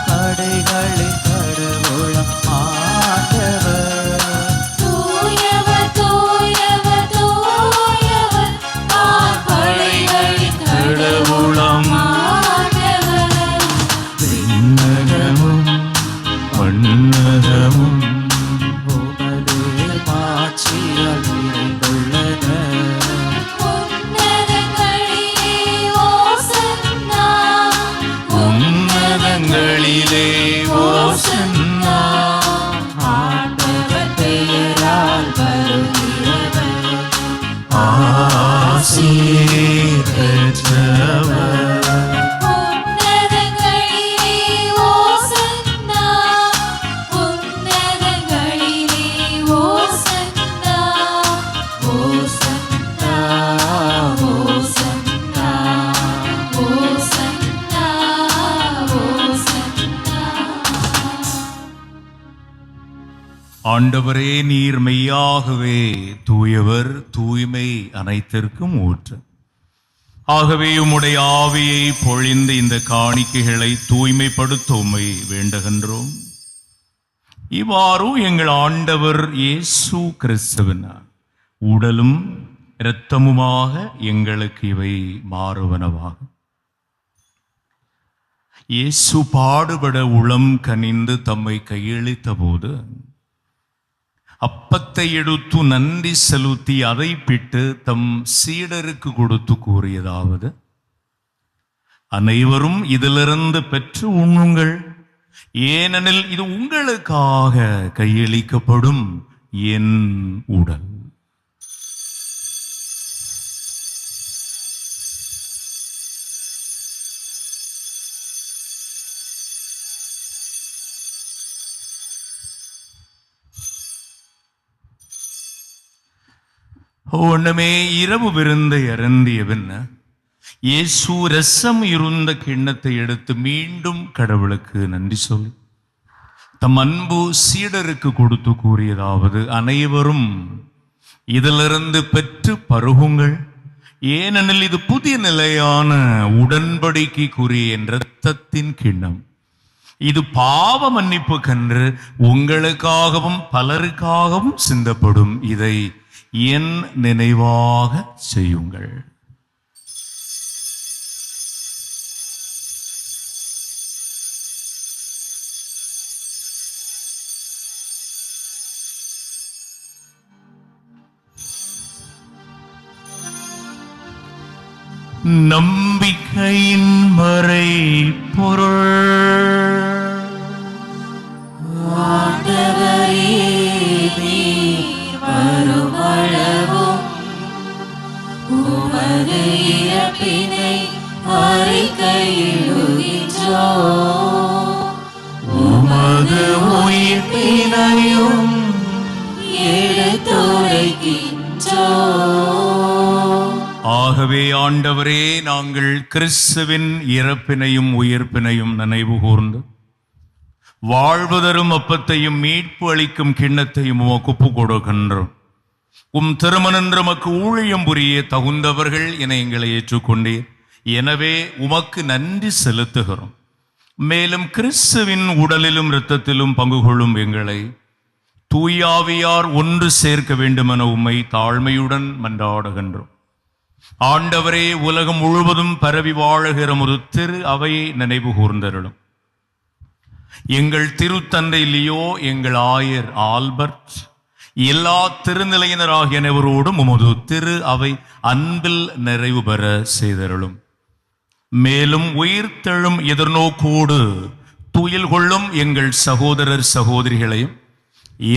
படைகளின் கடவுளம் ஆண்டவர். தூயவர் தூயவர் தூயவர் படைகளின் கடவுளம் ஆண்டவர். விண்ணகமும் மண்ணகமும் உமது மாட்சியால் நிறைந்துள்ளன. உன்னதங்களிலே ஓசன்னா உன்னதங்களிலே ஓசன்னா. ஆண்டவர் பெயரால் வருகிறவர் ஆசீர் பெற்றவர். உன்னதங்களிலே ஓசன்னா உன்னதங்களிலே ஓசன்னா ஓசன்னா ஓசன்னா ஓசன்னா ஓசன்னா. ஆண்டவரே, நீர் மெய்யாகவே தூயவர், தூய்மை அனைத்திற்கும் ஊற்று. ஆகவே உம்முடைய ஆவியை பொழிந்து இந்த காணிக்கைகளை தூய்மைப்படுத்த உம்மை வேண்டுகின்றோம். இவ்வாறு எங்கள் ஆண்டவர் இயேசு கிறிஸ்துவின் உடலும் இரத்தமுமாக எங்களுக்கு இவை மாறுவனவாகும். இயேசு பாடுபட உளம் கனிந்து தம்மை கையளித்த போது அப்பத்தை எடுத்து நன்றி செலுத்தி அதை பிட்டு தம் சீடருக்கு கொடுத்து கூறியதாவது: அனைவரும் இதிலிருந்து பெற்று உண்ணுங்கள், ஏனெனில் இது உங்களுக்காக கையளிக்கப்படும் என் உடல். ஒண்ணுமே இரவு விருந்தை அருந்தியவன் இயேசு ரசம் இருந்த கிண்ணத்தை எடுத்து மீண்டும் கடவுளுக்கு நன்றி சொல்லி தம் அன்பு சீடருக்கு கொடுத்து கூறியதாவது: அனைவரும் இதிலிருந்து பெற்று பருகுங்கள், ஏனெனில் இது புதிய நிலையான உடன்படிக்கைக்குரிய என் இரத்தத்தின் கிண்ணம். இது பாவ மன்னிப்புக்கென்று உங்களுக்காகவும் பலருக்காகவும் சிந்தப்படும். இதை என் நினைவாக செய்யுங்கள். நம்பிக்கையின் மறை பொருள். வருமளவும் உமது இறப்பினை அறிக்கையிடுகின்றோம், உமது உயிர்ப்பினையும் எடுத்துரைக்கின்றோம். ஆகவே ஆண்டவரே, நாங்கள் கிறிஸ்துவின் இறப்பினையும் உயிர்ப்பினையும் நினைவு கூர்ந்து வாழ்வு தரும் அப்பத்தையும் மீட்பு அளிக்கும் கிண்ணத்தையும் உமக்கு ஒப்புக் கொடுக்கின்றோம். உம் திருமணன்று உமக்கு ஊழியம் புரிய தகுந்தவர்கள் என எங்களை ஏற்றுக்கொண்டீர். எனவே உமக்கு நன்றி செலுத்துகிறோம். மேலும் கிறிஸ்துவின் உடலிலும் இரத்தத்திலும் பங்கு கொள்ளும் எங்களை தூயாவியார் ஒன்று சேர்க்க வேண்டுமென உம்மை தாழ்மையுடன் மன்றாடுகின்றோம். ஆண்டவரே, உலகம் முழுவதும் பரவி வாழுகிற ஒரு திரு அவையை நினைவு கூர்ந்தருளும். எங்கள் திருத்தந்தை லியோ, எங்கள் ஆயர் ஆல்பர்ட், எல்லா திருநிலையினராகிய அனைவரோடும் உமது திரு அவை அன்பில் நிறைவு பெற செய்தருளும். மேலும் உயிர்த்தெழும் எதிர்நோக்கோடு துயில் கொள்ளும் எங்கள் சகோதரர் சகோதரிகளையும்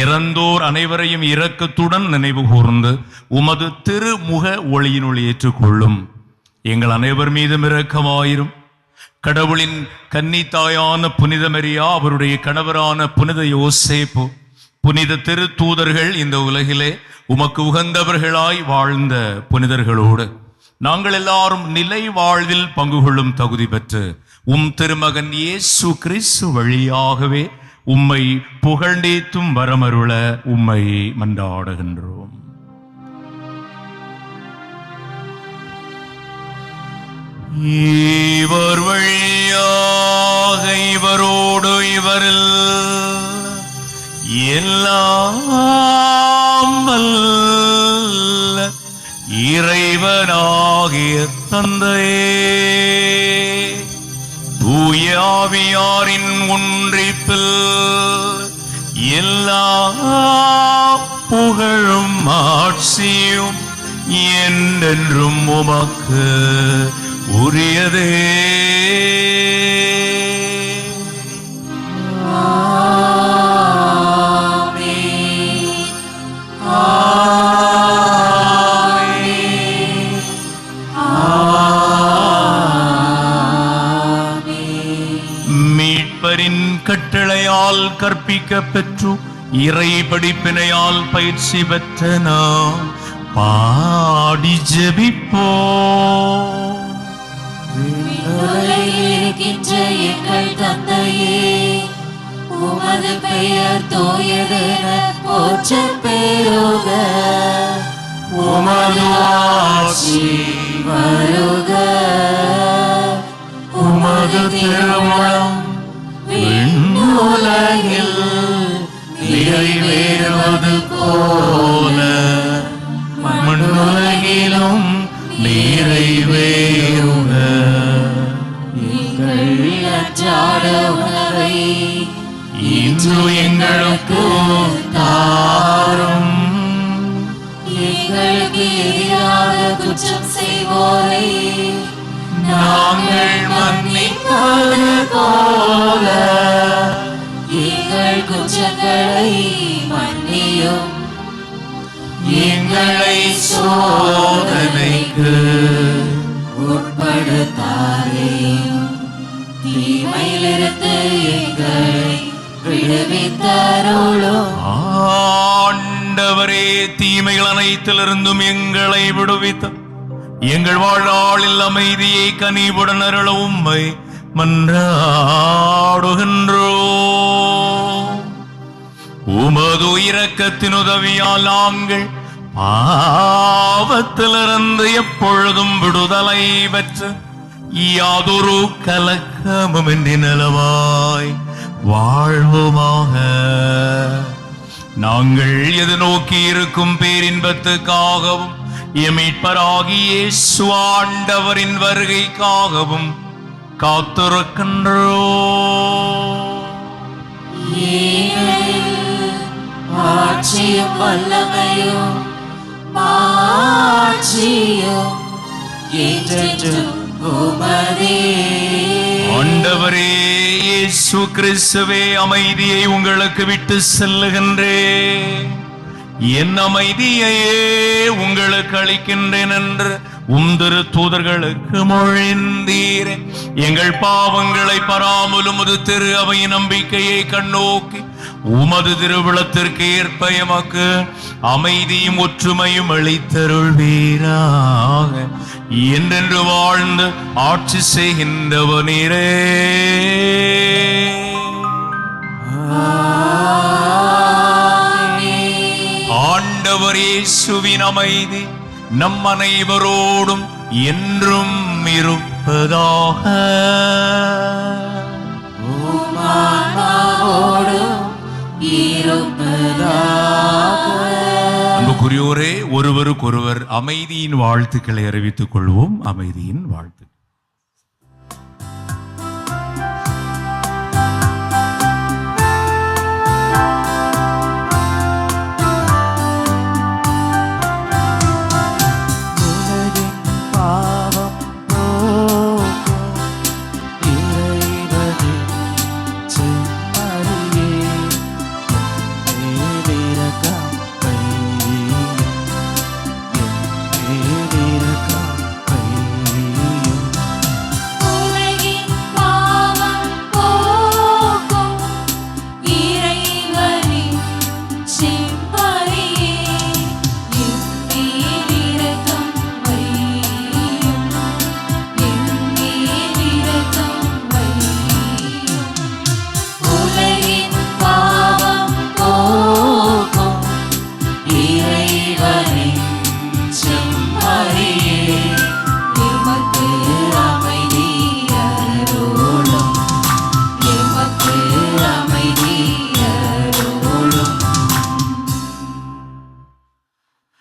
இறந்தோர் அனைவரையும் இரக்கத்துடன் நினைவு கூர்ந்து உமது திருமுக ஒளியினுள் ஏற்றுக்கொள்ளும். எங்கள் அனைவர் மீதும் இரக்கமாயிரும். கடவுளின் கன்னித்தாயான புனித மரியா, அவருடைய கணவரான புனித யோசேப்பு, புனித திருத்தூதர்கள், இந்த உலகிலே உமக்கு உகந்தவர்களாய் வாழ்ந்த புனிதர்களோடு நாங்கள் எல்லாரும் நிலை வாழ்வில் பங்கு கொள்ளும் தகுதி பெற்று உம் திருமகன் இயேசு கிறிஸ்து வழியாகவே உம்மை புகழ்ந்தேத்தும் வரமருள உம்மை மன்றாடுகின்றோம். இவர் வழியாக இவரோடு இவரில் எல்லாம் வல்ல இறைவனாகிய தந்தையே, தூய ஆவியாரின் ஒன்றிப்பில் எல்லா புகழும் ஆட்சியும் என்றென்றும் உமக்கு உரியதே. மீட்பரின் கட்டளையால் கற்பிக்க பெற்று இறை படிப்பினையால் பயிற்சி பெற்ற நாம் பாடி ஜெபிப்போம். இருக்கின்ற எங்கள் தந்தையே, உமது பெயர் தூயதென போற்றப் பெறுக. உமது ஆட்சி வருக. உமது திருவுளம் விண்ணுலகில் நிறைவேறுவது போல மண்ணுலகிலும் நிறைவேறுக. எங்கள் அன்றாட உணவை இன்று எங்களுக்கு தாரும். எங்களுக்கு எதிராக குற்றம் செய்வோரை நாங்கள் மன்னிப்பது போல எங்கள் குற்றங்களை மன்னியும். எங்களை சோதனைக்கு உட்படுத்தாதேயும், தீமையிலிருந்து எங்களை விடுவித்தருளும். ஆண்டவரே, தீமைகள் அனைத்திலிருந்தும் எங்களை விடுவித்த எங்கள் வாழ்நாளில் அமைதியை கனிவுடன் அருள உம்மை மன்றாடுகின்றோம். உமது இரக்கத்தின் உதவியால் நாங்கள் பாவத்திலிருந்து எப்பொழுதும் விடுதலை பெற்று யாதொரு கலக்கமுமின்றி நலமாய் வாழ்வுமாக. நாங்கள் எதிர்நோக்கி இருக்கும் பேரின்பத்துக்காகவும் எமீட்பராகிய இயேசு ஆண்டவரின் வருகைக்காகவும் காத்திருக்கின்றோம். ஆட்சியும் வல்லமையும் மாட்சியும் என்றென்றும் உமதே. ஆண்டவரே இயேசு கிறிஸ்துவே, அமைதியை உங்களுக்கு விட்டு செல்லுகின்றேன், என் அமைதியையே உங்களுக்கு அளிக்கின்றேன் என்று உந்திரு தூதர்களுக்கு மொழிந்தீரே. எங்கள் பாவங்களை பராமலும் உமது திரு அவையின் நம்பிக்கையை கண்ணோக்கி உமது திருவிழத்திற்கு ஏற்ப எமக்கு அமைதியும் ஒற்றுமையும் அளித்தருள்வீராக. என்றென்று வாழ்ந்து ஆட்சி செய்கின்றவனீரே. இயேசுவின் அமைதி நம் அனைவரோடும் என்றும் இருப்பதாக. அன்புக்குரியோரே, ஒருவருக்கொருவர் அமைதியின் வாழ்த்துக்களை அறிவித்துக் கொள்வோம். அமைதியின் வாழ்த்து.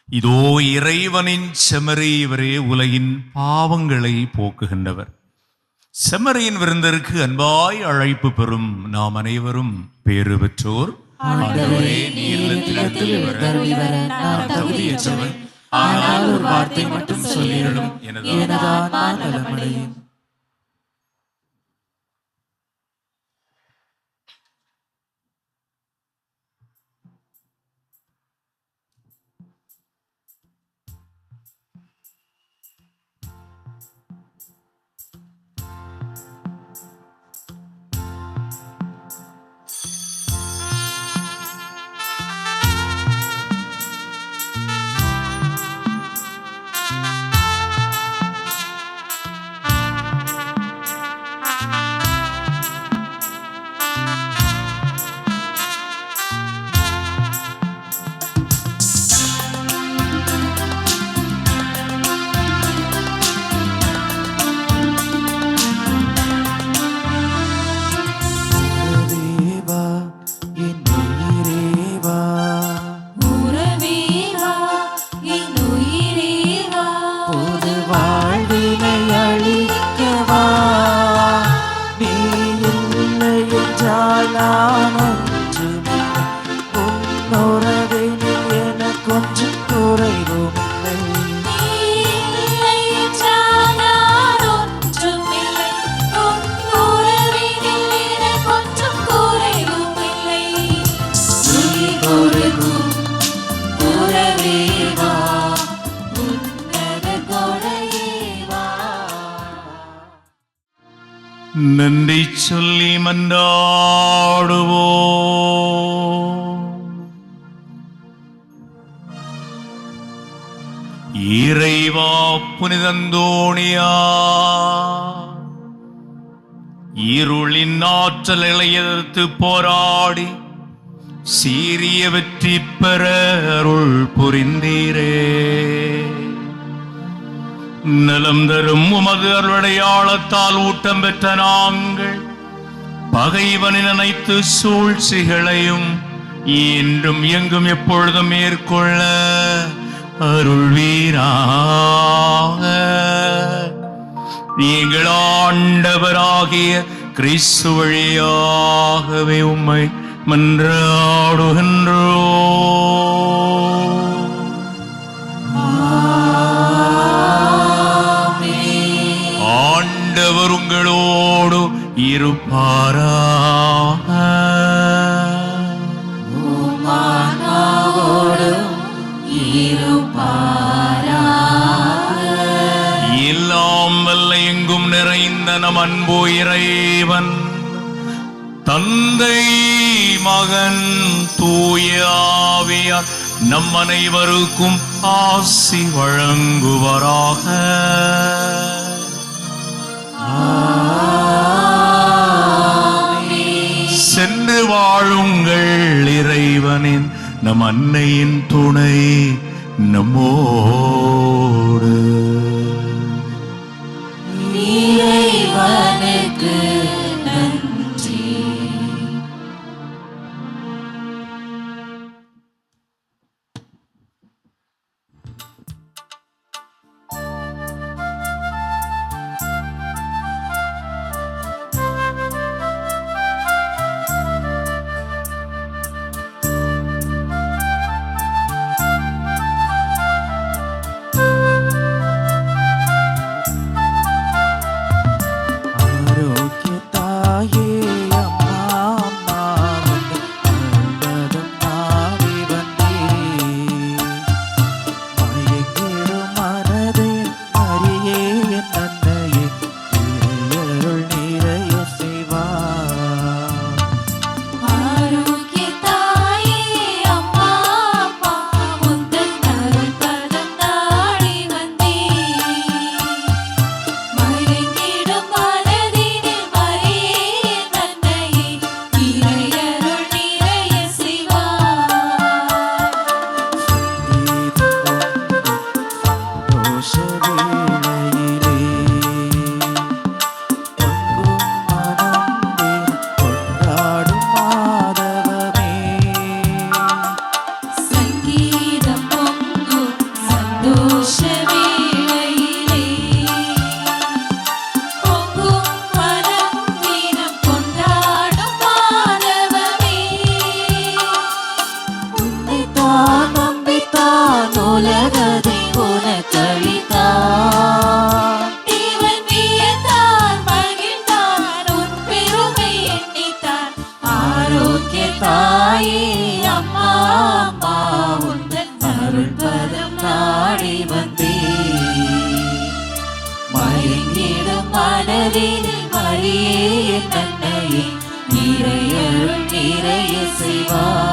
இதோ இறைவனின் செம்மறி, இவரே உலகின் பாவங்களை போக்குகின்றவர். செம்மறியின் விருந்திற்கு அன்பாய் அழைப்பு பெறும் நாம் அனைவரும் பேறு பெற்றோர். ஆண்டவரே, நீர் இல்லத்தில் வர நான் தகுதியற்றவன். ஆனால் ஒரு வார்த்தை மட்டும் சொல்லிடலும், எனது ஆன்மா நலமடையும். நன்றி சொல்லி மன்றாடுவோம். இறைவா, புனித அந்தோணியார் இருளின் ஆற்றல்களை எதிர்த்து போராடி சீரிய வெற்றி பெற அருள் புரிந்தீரே. நலம் தரும் உமது அருளடையாளத்தால் ஊட்டம் பெற்ற நாங்கள் பகைவனின் அனைத்து சூழ்ச்சிகளையும் என்றும் எங்கும் எப்பொழுதும் மேற்கொள்ள அருள்வீராக. நீங்கள் ஆண்டவராகிய கிறிஸ்து வழியாகவே உம்மை மன்றாடுகின்றோம். ஆண்டவர் உங்களோடு இருப்பாராக. எல்லாம் வல்ல எங்கும் நிறைந்த நம் அன்பு இறைவன் தந்தை, மகன், தூய ஆவியார் நம் அனைவருக்கும் ஆசி வழங்குவாராக. சென்று வாழுங்கள். இறைவனின் நம் அன்னையின் துணை நம்மோடு. இறைவனுக்கு நன்றி. ஆரோக்கிய தாயே அம்மா அம்மா வந்து அருள்வதும் நாடி வந்தேன். மயங்கிடும் மனதில் மரியே என் அன்னையே இறையருள் நிறைய செய்வார். ஆரோக்கிய தாயே அம்மா அம்மா உந்தன் அருள் பதம் நாடி வந்தேன். மயங்கிடும் மனதினில் மரியே என் அன்னையே இறையருள் நிறைய செய்வார். சந்தோஷ வேளையிலே பொங்கும் மனம் கொண்டாடும் மாதவமே. சங்கீதம் பொங்கும் சந்தோஷ வேளையிலே பொங்கும் மனம் தினம் கொண்டாடும் மாதவமே. உன்னைத்தான் நம்பித்தான் உலகதை உனக்களித்தான். தேவன் வியந்தான் மகிழ்ந்தான் உன் பெருமை எண்ணித்தான். ஆரோக்கிய தாயே அம்மா அம்மா உந்தன் அருள் பதம் நாடி வந்தேன். மயங்கிடும் மனதினில் மரியே என் அன்னையே இறையருள் நிறைய செய்வார்.